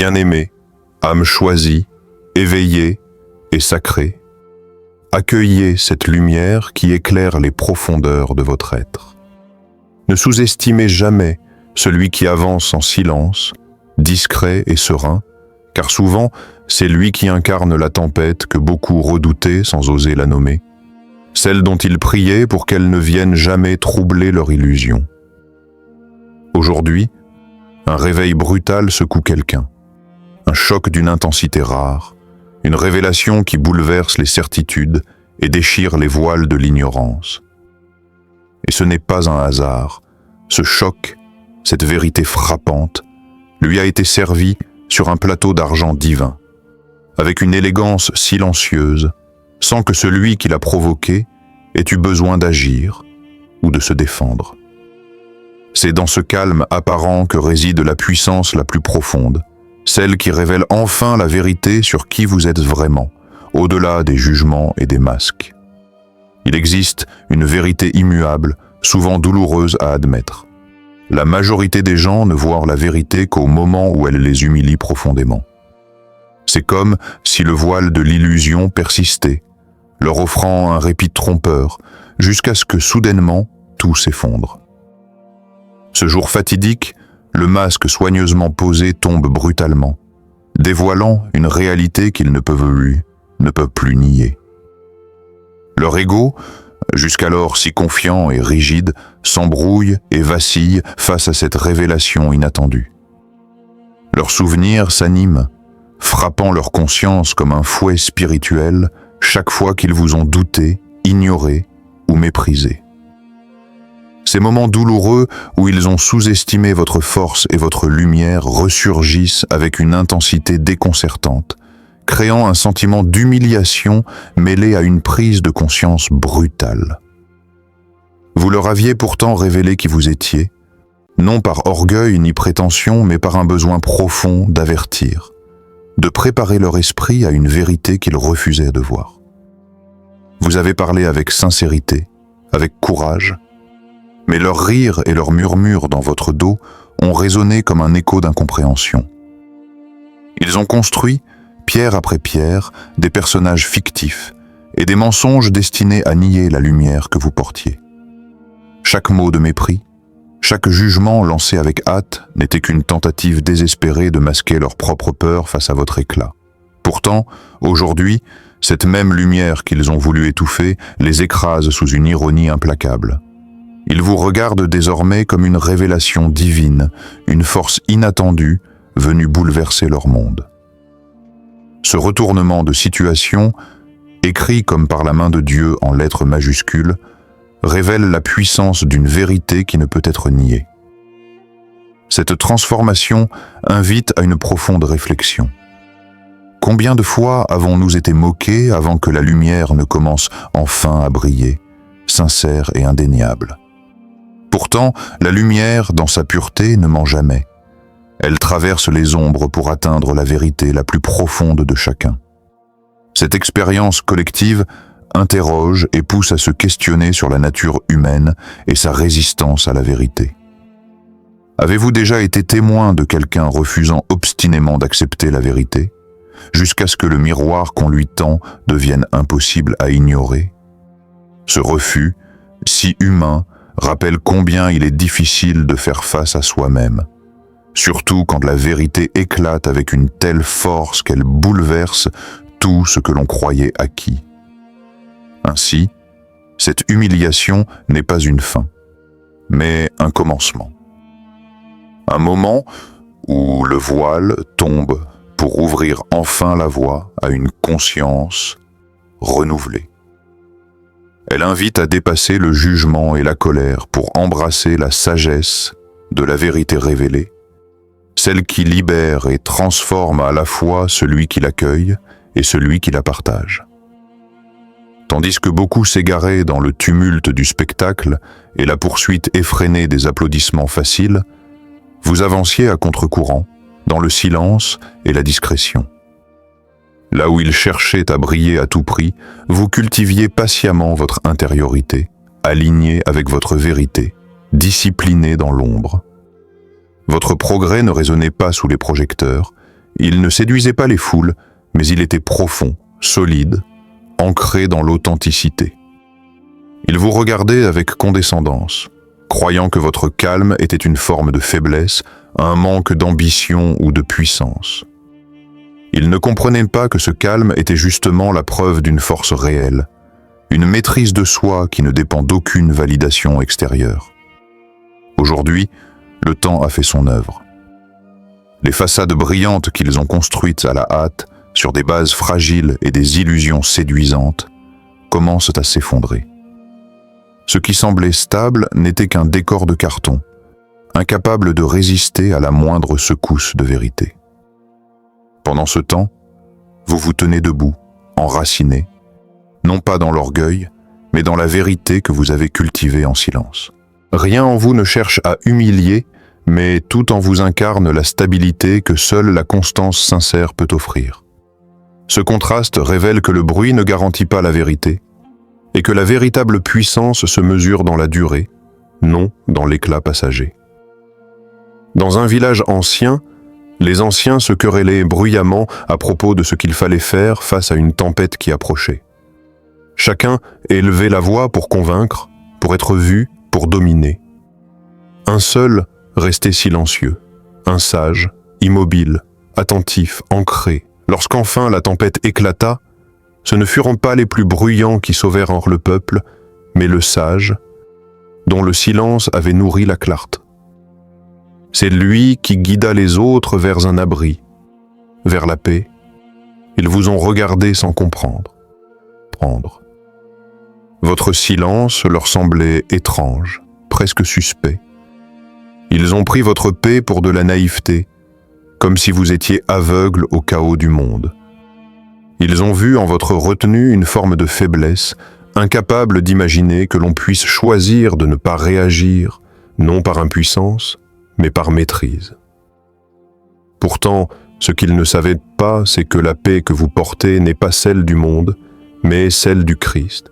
Bien-aimés, âme choisie, éveillée et sacrée, accueillez cette lumière qui éclaire les profondeurs de votre être. Ne sous-estimez jamais celui qui avance en silence, discret et serein, car souvent c'est lui qui incarne la tempête que beaucoup redoutaient sans oser la nommer, celle dont ils priaient pour qu'elle ne vienne jamais troubler leur illusion. Aujourd'hui, un réveil brutal secoue quelqu'un, un choc d'une intensité rare, une révélation qui bouleverse les certitudes et déchire les voiles de l'ignorance. Et ce n'est pas un hasard, ce choc, cette vérité frappante, lui a été servi sur un plateau d'argent divin, avec une élégance silencieuse, sans que celui qui l'a provoqué ait eu besoin d'agir ou de se défendre. C'est dans ce calme apparent que réside la puissance la plus profonde, celle qui révèle enfin la vérité sur qui vous êtes vraiment, au-delà des jugements et des masques. Il existe une vérité immuable, souvent douloureuse à admettre. La majorité des gens ne voient la vérité qu'au moment où elle les humilie profondément. C'est comme si le voile de l'illusion persistait, leur offrant un répit trompeur, jusqu'à ce que soudainement tout s'effondre. Ce jour fatidique, le masque soigneusement posé tombe brutalement, dévoilant une réalité qu'ils ne peuvent plus nier. Leur ego, jusqu'alors si confiant et rigide, s'embrouille et vacille face à cette révélation inattendue. Leurs souvenirs s'animent, frappant leur conscience comme un fouet spirituel chaque fois qu'ils vous ont douté, ignoré ou méprisé. Ces moments douloureux où ils ont sous-estimé votre force et votre lumière ressurgissent avec une intensité déconcertante, créant un sentiment d'humiliation mêlé à une prise de conscience brutale. Vous leur aviez pourtant révélé qui vous étiez, non par orgueil ni prétention, mais par un besoin profond d'avertir, de préparer leur esprit à une vérité qu'ils refusaient de voir. Vous avez parlé avec sincérité, avec courage, mais leurs rires et leurs murmures dans votre dos ont résonné comme un écho d'incompréhension. Ils ont construit, pierre après pierre, des personnages fictifs et des mensonges destinés à nier la lumière que vous portiez. Chaque mot de mépris, chaque jugement lancé avec hâte n'était qu'une tentative désespérée de masquer leur propre peur face à votre éclat. Pourtant, aujourd'hui, cette même lumière qu'ils ont voulu étouffer les écrase sous une ironie implacable. Ils vous regardent désormais comme une révélation divine, une force inattendue venue bouleverser leur monde. Ce retournement de situation, écrit comme par la main de Dieu en lettres majuscules, révèle la puissance d'une vérité qui ne peut être niée. Cette transformation invite à une profonde réflexion. Combien de fois avons-nous été moqués avant que la lumière ne commence enfin à briller, sincère et indéniable? Pourtant, la lumière, dans sa pureté, ne ment jamais. Elle traverse les ombres pour atteindre la vérité la plus profonde de chacun. Cette expérience collective interroge et pousse à se questionner sur la nature humaine et sa résistance à la vérité. Avez-vous déjà été témoin de quelqu'un refusant obstinément d'accepter la vérité, jusqu'à ce que le miroir qu'on lui tend devienne impossible à ignorer? Ce refus, si humain, rappelle combien il est difficile de faire face à soi-même, surtout quand la vérité éclate avec une telle force qu'elle bouleverse tout ce que l'on croyait acquis. Ainsi, cette humiliation n'est pas une fin, mais un commencement. Un moment où le voile tombe pour ouvrir enfin la voie à une conscience renouvelée. Elle invite à dépasser le jugement et la colère pour embrasser la sagesse de la vérité révélée, celle qui libère et transforme à la fois celui qui l'accueille et celui qui la partage. Tandis que beaucoup s'égaraient dans le tumulte du spectacle et la poursuite effrénée des applaudissements faciles, vous avanciez à contre-courant, dans le silence et la discrétion. Là où ils cherchaient à briller à tout prix, vous cultiviez patiemment votre intériorité, alignée avec votre vérité, disciplinée dans l'ombre. Votre progrès ne résonnait pas sous les projecteurs, Il ne séduisait pas les foules, mais il était profond, solide, ancré dans l'authenticité. Il vous regardait avec condescendance, croyant que votre calme était une forme de faiblesse, un manque d'ambition ou de puissance. Il ne comprenait pas que ce calme était justement la preuve d'une force réelle, une maîtrise de soi qui ne dépend d'aucune validation extérieure. Aujourd'hui, le temps a fait son œuvre. Les façades brillantes qu'ils ont construites à la hâte, sur des bases fragiles et des illusions séduisantes, commencent à s'effondrer. Ce qui semblait stable n'était qu'un décor de carton, incapable de résister à la moindre secousse de vérité. Pendant ce temps, vous vous tenez debout, enraciné, non pas dans l'orgueil, mais dans la vérité que vous avez cultivée en silence. Rien en vous ne cherche à humilier, mais tout en vous incarne la stabilité que seule la constance sincère peut offrir. Ce contraste révèle que le bruit ne garantit pas la vérité, et que la véritable puissance se mesure dans la durée, non dans l'éclat passager. Dans un village ancien, les anciens se querellaient bruyamment à propos de ce qu'il fallait faire face à une tempête qui approchait. Chacun élevait la voix pour convaincre, pour être vu, pour dominer. Un seul restait silencieux, un sage, immobile, attentif, ancré. Lorsqu'enfin la tempête éclata, ce ne furent pas les plus bruyants qui sauvèrent le peuple, mais le sage, dont le silence avait nourri la clarté. C'est lui qui guida les autres vers un abri, vers la paix. Ils vous ont regardé sans comprendre, prendre. Votre silence leur semblait étrange, presque suspect. Ils ont pris votre paix pour de la naïveté, comme si vous étiez aveugle au chaos du monde. Ils ont vu en votre retenue une forme de faiblesse, incapable d'imaginer que l'on puisse choisir de ne pas réagir, non par impuissance, mais par maîtrise. Pourtant, ce qu'ils ne savaient pas, c'est que la paix que vous portez n'est pas celle du monde, mais celle du Christ.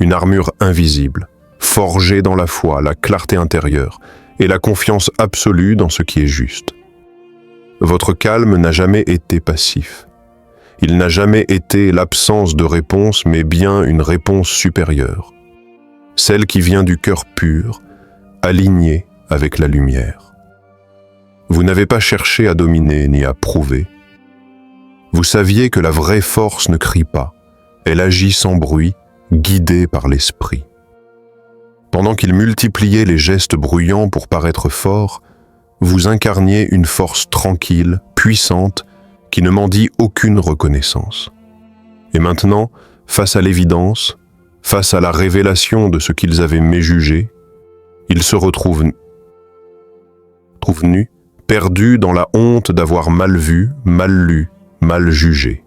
Une armure invisible, forgée dans la foi, la clarté intérieure et la confiance absolue dans ce qui est juste. Votre calme n'a jamais été passif. Il n'a jamais été l'absence de réponse, mais bien une réponse supérieure, celle qui vient du cœur pur, alignée avec la lumière. Vous n'avez pas cherché à dominer ni à prouver. Vous saviez que la vraie force ne crie pas, elle agit sans bruit, guidée par l'esprit. Pendant qu'il multipliait les gestes bruyants pour paraître fort, vous incarniez une force tranquille, puissante, qui ne mendie aucune reconnaissance. Et maintenant, face à l'évidence, face à la révélation de ce qu'ils avaient méjugé, ils se retrouvent nus, perdus dans la honte d'avoir mal vu, mal lu, mal jugé.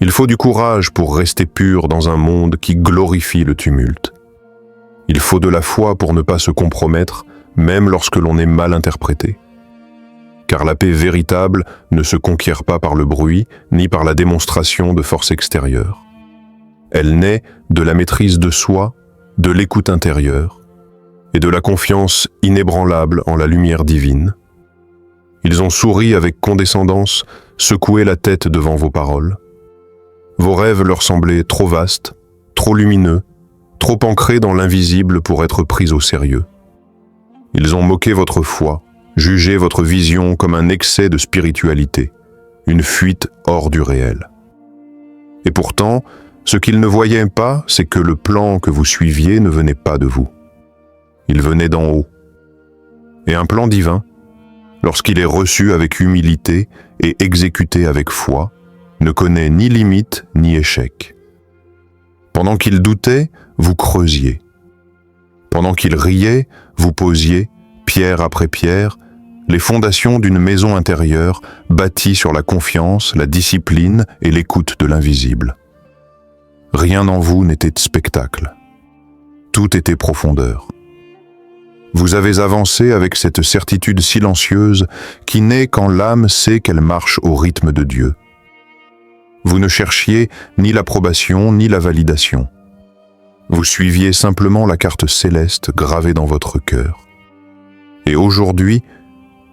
Il faut du courage pour rester pur dans un monde qui glorifie le tumulte. Il faut de la foi pour ne pas se compromettre, même lorsque l'on est mal interprété. Car la paix véritable ne se conquiert pas par le bruit, ni par la démonstration de force extérieure. Elle naît de la maîtrise de soi, de l'écoute intérieure, et de la confiance inébranlable en la lumière divine. Ils ont souri avec condescendance, secoué la tête devant vos paroles. Vos rêves leur semblaient trop vastes, trop lumineux, trop ancrés dans l'invisible pour être pris au sérieux. Ils ont moqué votre foi, jugé votre vision comme un excès de spiritualité, une fuite hors du réel. Et pourtant, ce qu'ils ne voyaient pas, c'est que le plan que vous suiviez ne venait pas de vous. Il venait d'en haut. Et un plan divin, lorsqu'il est reçu avec humilité et exécuté avec foi, ne connaît ni limite ni échec. Pendant qu'il doutait, vous creusiez. Pendant qu'il riait, vous posiez, pierre après pierre, les fondations d'une maison intérieure bâtie sur la confiance, la discipline et l'écoute de l'invisible. Rien en vous n'était spectacle. Tout était profondeur. Vous avez avancé avec cette certitude silencieuse qui naît quand l'âme sait qu'elle marche au rythme de Dieu. Vous ne cherchiez ni l'approbation ni la validation. Vous suiviez simplement la carte céleste gravée dans votre cœur. Et aujourd'hui,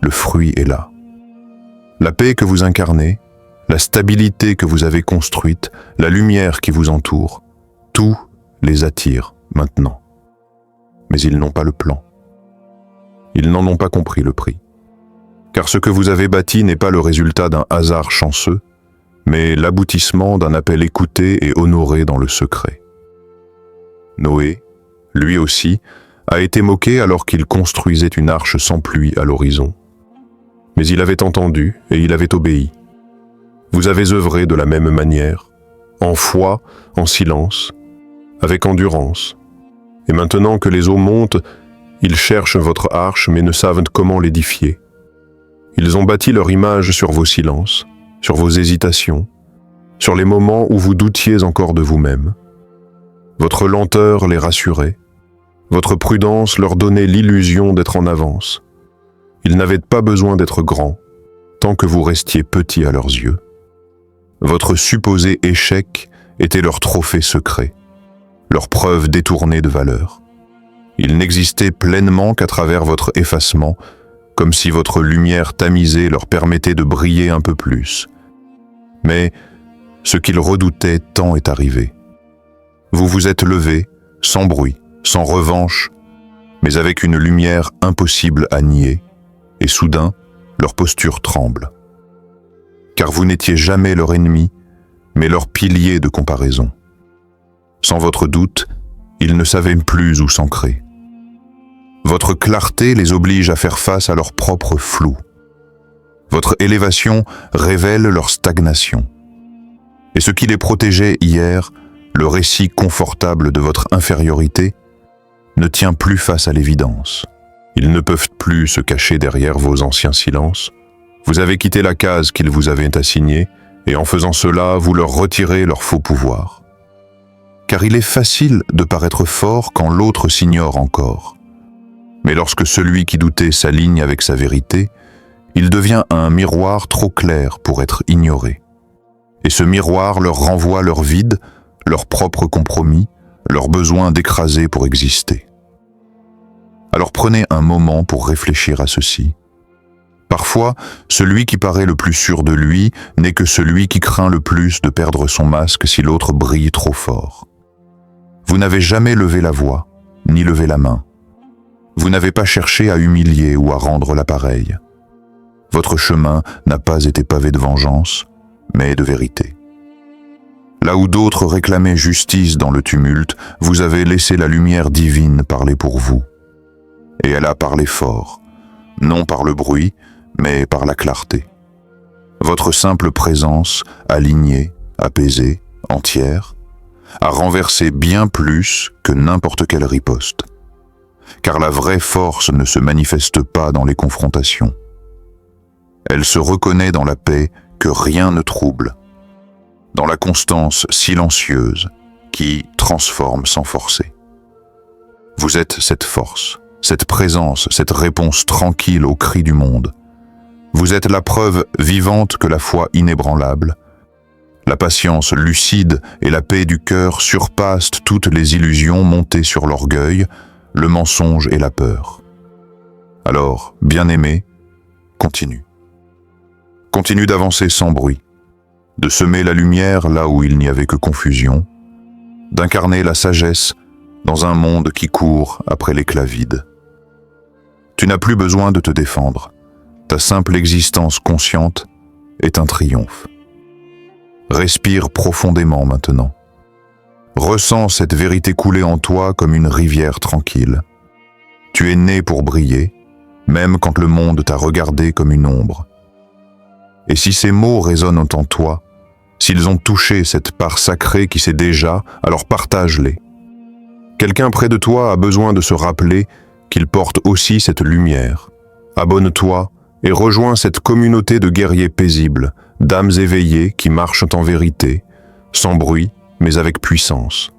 le fruit est là. La paix que vous incarnez, la stabilité que vous avez construite, la lumière qui vous entoure, tout les attire maintenant. Mais ils n'ont pas le plan. Ils n'en ont pas compris le prix. Car ce que vous avez bâti n'est pas le résultat d'un hasard chanceux, mais l'aboutissement d'un appel écouté et honoré dans le secret. Noé, lui aussi, a été moqué alors qu'il construisait une arche sans pluie à l'horizon. Mais il avait entendu et il avait obéi. Vous avez œuvré de la même manière, en foi, en silence, avec endurance. Et maintenant que les eaux montent, ils cherchent votre arche mais ne savent comment l'édifier. Ils ont bâti leur image sur vos silences, sur vos hésitations, sur les moments où vous doutiez encore de vous-même. Votre lenteur les rassurait, votre prudence leur donnait l'illusion d'être en avance. Ils n'avaient pas besoin d'être grands, tant que vous restiez petits à leurs yeux. Votre supposé échec était leur trophée secret, leur preuve détournée de valeur. Ils n'existaient pleinement qu'à travers votre effacement, comme si votre lumière tamisée leur permettait de briller un peu plus. Mais ce qu'ils redoutaient tant est arrivé. Vous vous êtes levés, sans bruit, sans revanche, mais avec une lumière impossible à nier, et soudain, leur posture tremble. Car vous n'étiez jamais leur ennemi, mais leur pilier de comparaison. Sans votre doute, ils ne savaient plus où s'ancrer. Votre clarté les oblige à faire face à leur propre flou. Votre élévation révèle leur stagnation. Et ce qui les protégeait hier, le récit confortable de votre infériorité, ne tient plus face à l'évidence. Ils ne peuvent plus se cacher derrière vos anciens silences. Vous avez quitté la case qu'ils vous avaient assignée, et en faisant cela, vous leur retirez leur faux pouvoir. Car il est facile de paraître fort quand l'autre s'ignore encore. Mais lorsque celui qui doutait s'aligne avec sa vérité, il devient un miroir trop clair pour être ignoré. Et ce miroir leur renvoie leur vide, leur propre compromis, leur besoin d'écraser pour exister. Alors prenez un moment pour réfléchir à ceci. Parfois, celui qui paraît le plus sûr de lui n'est que celui qui craint le plus de perdre son masque si l'autre brille trop fort. Vous n'avez jamais levé la voix, ni levé la main. Vous n'avez pas cherché à humilier ou à rendre l'appareil. Votre chemin n'a pas été pavé de vengeance, mais de vérité. Là où d'autres réclamaient justice dans le tumulte, vous avez laissé la lumière divine parler pour vous. Et elle a parlé fort, non par le bruit, mais par la clarté. Votre simple présence, alignée, apaisée, entière, a renversé bien plus que n'importe quelle riposte. Car la vraie force ne se manifeste pas dans les confrontations. Elle se reconnaît dans la paix que rien ne trouble, dans la constance silencieuse qui transforme sans forcer. Vous êtes cette force, cette présence, cette réponse tranquille aux cris du monde. Vous êtes la preuve vivante que la foi inébranlable, la patience lucide et la paix du cœur surpassent toutes les illusions montées sur l'orgueil, le mensonge et la peur. Alors, bien-aimé, continue. Continue d'avancer sans bruit, de semer la lumière là où il n'y avait que confusion, d'incarner la sagesse dans un monde qui court après l'éclat vide. Tu n'as plus besoin de te défendre. Ta simple existence consciente est un triomphe. Respire profondément maintenant. Ressens cette vérité couler en toi comme une rivière tranquille. Tu es né pour briller, même quand le monde t'a regardé comme une ombre. Et si ces mots résonnent en toi, s'ils ont touché cette part sacrée qui sait déjà, alors partage-les. Quelqu'un près de toi a besoin de se rappeler qu'il porte aussi cette lumière. Abonne-toi et rejoins cette communauté de guerriers paisibles, d'âmes éveillées qui marchent en vérité, sans bruit mais avec puissance.